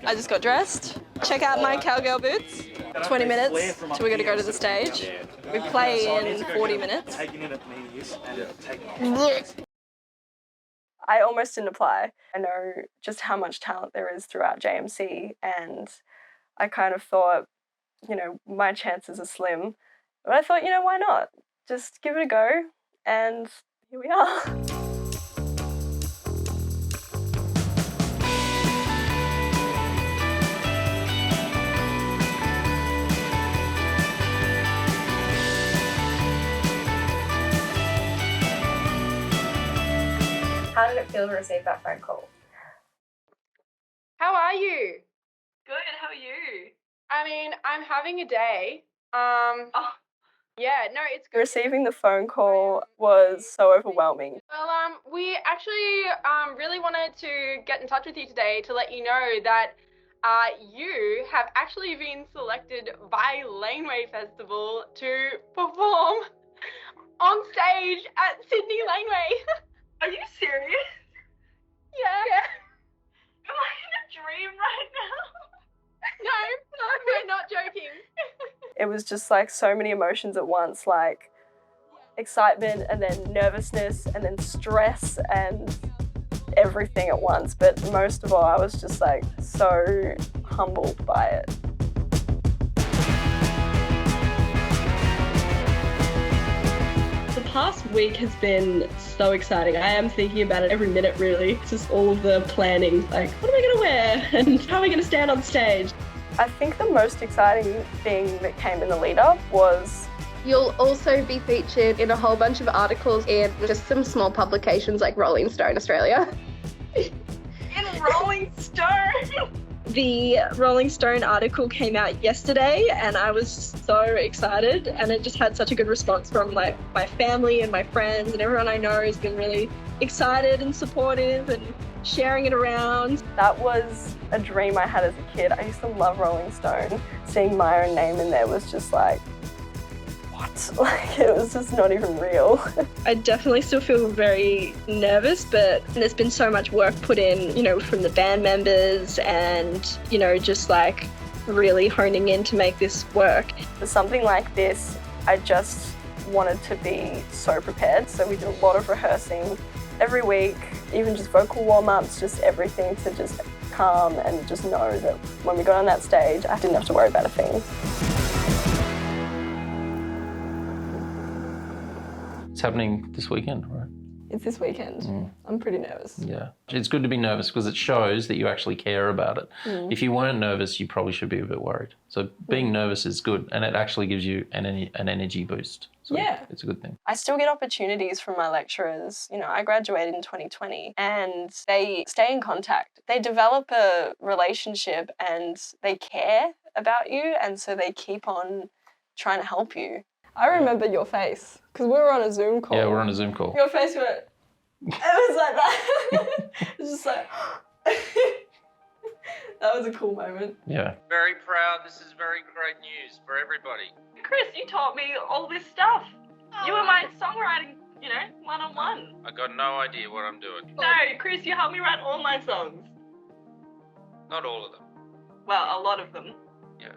I just got dressed. Check out my cowgirl boots. 20 minutes till we're gonna go to the stage. We play in 40 minutes. I almost didn't apply. I know just how much talent there is throughout JMC, and I kind of thought, you know, my chances are slim. But I thought, you know, why not? Just give it a go, and here we are. How did it feel to receive that phone call? How are you? Good, how are you? I mean, I'm having a day. Yeah, no, it's good. Receiving the phone call was so overwhelming. Well, we actually really wanted to get in touch with you today to let you know that you have actually been selected by Laneway Festival to perform on stage at Sydney Laneway. Are you serious? Yeah. Am I in a dream right now? No, we're not joking. It was just like so many emotions at once, like excitement and then nervousness and then stress and everything at once. But most of all, I was just like so humbled by it. The past week has been so exciting. I am thinking about it every minute, really. It's just all of the planning, like, what am I going to wear and how am I going to stand on stage? I think the most exciting thing that came in the lead up was You'll also be featured in a whole bunch of articles in just some small publications like Rolling Stone Australia. in Rolling Stone. The Rolling Stone article came out yesterday and I was so excited, and it just had such a good response from like my family and my friends, and everyone I know has been really excited and supportive and sharing it around. That was a dream I had as a kid. I used to love Rolling Stone. Seeing my own name in there was just like, what? Like, it was just not even real. I definitely still feel very nervous, but there's been so much work put in, you know, from the band members and, you know, just like really honing in to make this work. For something like this, I just wanted to be so prepared. So we did a lot of rehearsing every week, even just vocal warm-ups, just everything to just calm and just know that when we got on that stage, I didn't have to worry about a thing. It's happening this weekend, right? It's this weekend. I'm pretty nervous. Yeah. It's good to be nervous because it shows that you actually care about it. If you weren't nervous, you probably should be a bit worried. So being nervous is good, and it actually gives you an energy boost. So yeah. It's a good thing. I still get opportunities from my lecturers. You know, I graduated in 2020 and they stay in contact. They develop a relationship and they care about you, and so they keep on trying to help you. I remember your face, because we were on a Zoom call. Yeah, we're on a Zoom call. Your face went, it was like that. It was just like, that was a cool moment. Yeah. Very proud. This is very great news for everybody. Chris, you taught me all this stuff. You were my songwriting, you know, one-on-one. I got no idea what I'm doing. No, Chris, you helped me write all my songs. Not all of them. Well, a lot of them. Yeah.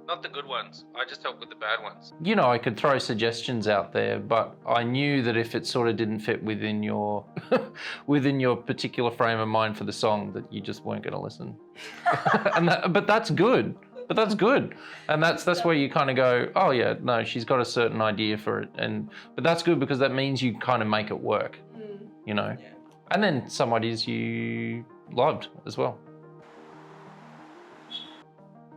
Not the good ones. I just help with the bad ones. You know, I could throw suggestions out there, but I knew that if it sort of didn't fit within your within your particular frame of mind for the song, that you just weren't going to listen. But that's good. But that's good, and that's where you kind of go, oh yeah, no, she's got a certain idea for it, but that's good because that means you kind of make it work, you know. Yeah. And then some ideas you loved as well.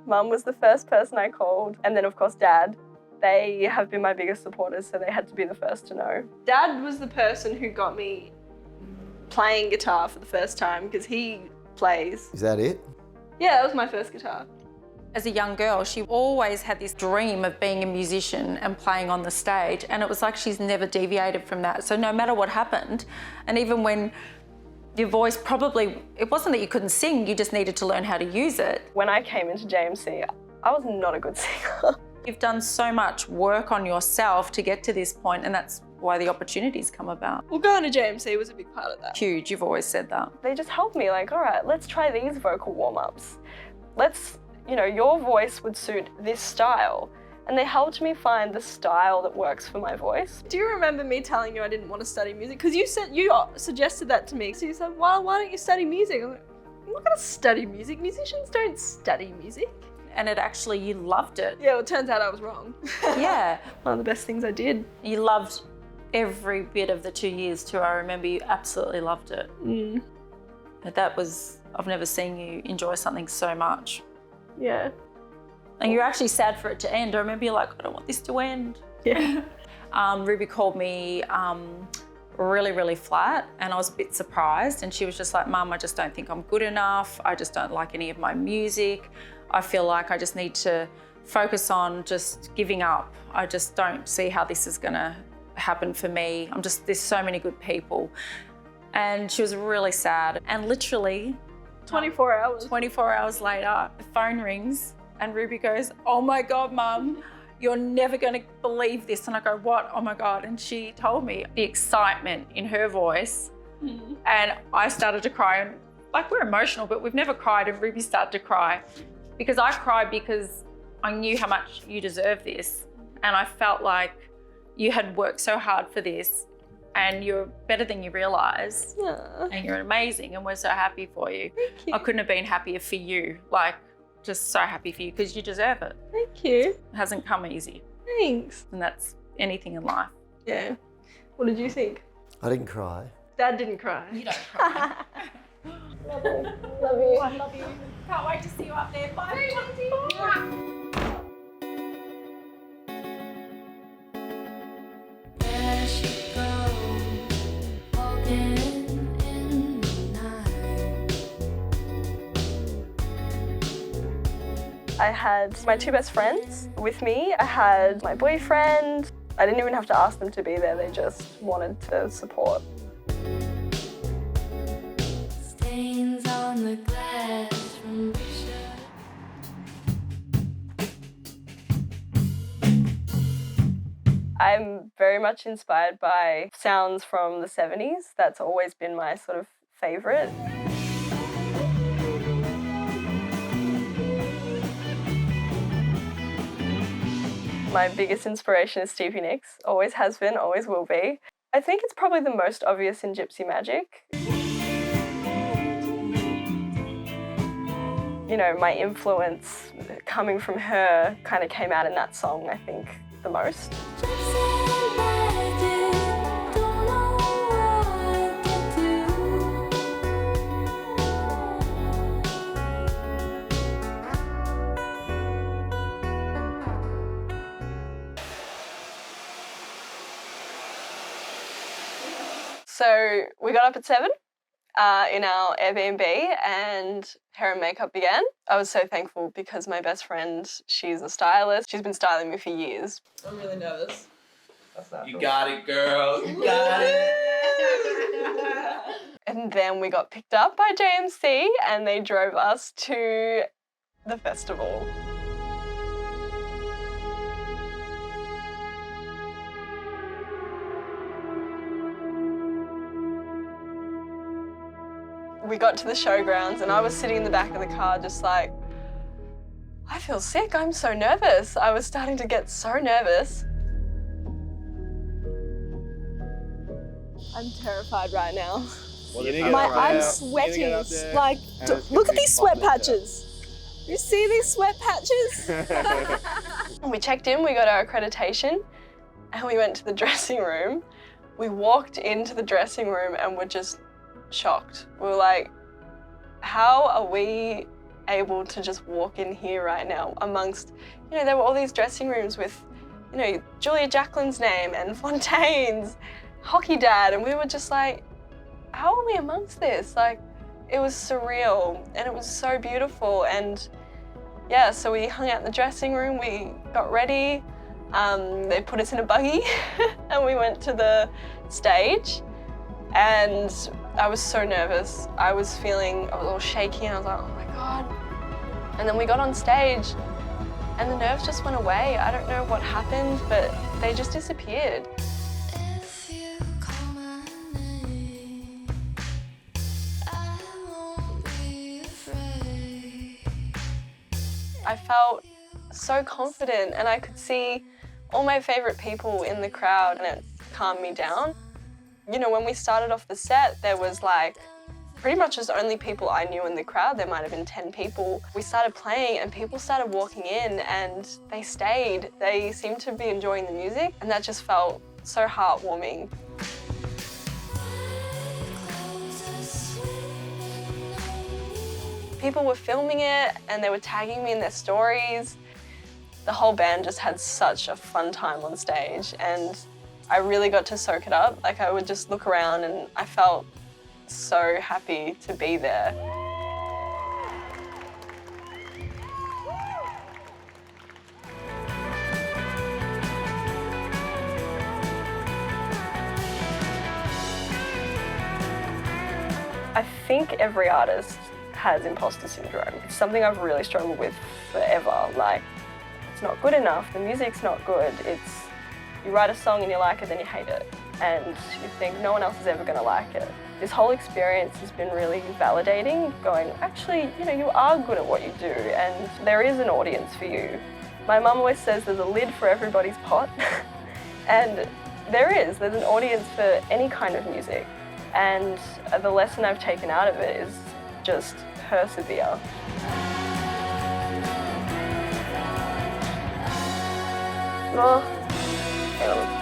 Mum was the first person I called, and then of course Dad. They have been my biggest supporters, so they had to be the first to know. Dad was the person who got me playing guitar for the first time because he plays. Is that it? Yeah, that was my first guitar. As a young girl, she always had this dream of being a musician and playing on the stage, and it was like she's never deviated from that. So no matter what happened, and even when your voice probably, it wasn't that you couldn't sing, you just needed to learn how to use it. When I came into JMC, I was not a good singer. You've done so much work on yourself to get to this point, and that's why the opportunities come about. Well, going to JMC was a big part of that. Huge, you've always said that. They just helped me, like, all right, let's try these vocal warm-ups. your voice would suit this style. And they helped me find the style that works for my voice. Do you remember me telling you I didn't want to study music? Because you suggested that to me. So you said, well, why don't you study music? I'm like, I'm not going to study music. Musicians don't study music. And you loved it. Yeah, well, it turns out I was wrong. Yeah. One of the best things I did. You loved every bit of the 2 years too. I remember you absolutely loved it. Mm. But I've never seen you enjoy something so much. Yeah. And you're actually sad for it to end. I remember you're like, I don't want this to end. Yeah. Ruby called me really, really flat, and I was a bit surprised. And she was just like, Mum, I just don't think I'm good enough. I just don't like any of my music. I feel like I just need to focus on just giving up. I just don't see how this is gonna happen for me. There's so many good people. And she was really sad. And literally 24 hours. 24 hours later, the phone rings and Ruby goes, oh my God, Mum, you're never gonna believe this. And I go, what? Oh my God. And she told me the excitement in her voice. Mm. And I started to cry. And like, we're emotional, but we've never cried. And Ruby started to cry because I cried because I knew how much you deserve this. And I felt like you had worked so hard for this and you're better than you realise. And you're amazing and we're so happy for you. Thank you. I couldn't have been happier for you. Like, just so happy for you because you deserve it. Thank you. It hasn't come easy. Thanks. And that's anything in life. Yeah. What did you think? I didn't cry. Dad didn't cry. You don't cry. Love you. Love you. I love you. Can't wait to see you up there. Bye. There she goes, walking in the night. I had my 2 best friends with me. I had my boyfriend. I didn't even have to ask them to be there. They just wanted to support. Stains on the glass from Bishop. I'm very much inspired by sounds from the 70s. That's always been my sort of favourite. My biggest inspiration is Stevie Nicks. Always has been, always will be. I think it's probably the most obvious in Gypsy Magic. You know, my influence coming from her kind of came out in that song, I think, the most. So we got up at 7 in our Airbnb and hair and makeup began. I was so thankful because my best friend, she's a stylist. She's been styling me for years. I'm really nervous. You got it, girl. You got it. And then we got picked up by JMC and they drove us to the festival. We got to the showgrounds and I was sitting in the back of the car just like, I feel sick, I'm so nervous. I was starting to get so nervous. I'm terrified right now. I'm sweating. Like, look at these sweat patches. You see these sweat patches? We checked in, we got our accreditation and we went to the dressing room. We walked into the dressing room and were just shocked. We were like, how are we able to just walk in here right now amongst, you know, there were all these dressing rooms with, you know, Julia Jacqueline's name and Fontaine's, Hockey Dad, and we were just like, how are we amongst this? Like, it was surreal and it was so beautiful. And yeah, so we hung out in the dressing room, we got ready, they put us in a buggy and we went to the stage. And I was so nervous. I was all shaky and I was like, oh my God. And then we got on stage and the nerves just went away. I don't know what happened, but they just disappeared. If you call my name, I won't be afraid. I felt so confident and I could see all my favorite people in the crowd and it calmed me down. You know, when we started off the set, there was like pretty much just only people I knew in the crowd. There might have been 10 people. We started playing and people started walking in and they stayed. They seemed to be enjoying the music and that just felt so heartwarming. People were filming it and they were tagging me in their stories. The whole band just had such a fun time on stage and I really got to soak it up. Like I would just look around and I felt so happy to be there. I think every artist has imposter syndrome. It's something I've really struggled with forever. Like, it's not good enough, the music's not good. It's, you write a song and you like it, then you hate it. And you think no one else is ever gonna like it. This whole experience has been really validating, going, actually, you know, you are good at what you do and there is an audience for you. My mum always says there's a lid for everybody's pot. And there's an audience for any kind of music. And the lesson I've taken out of it is just persevere. Oh, hang on.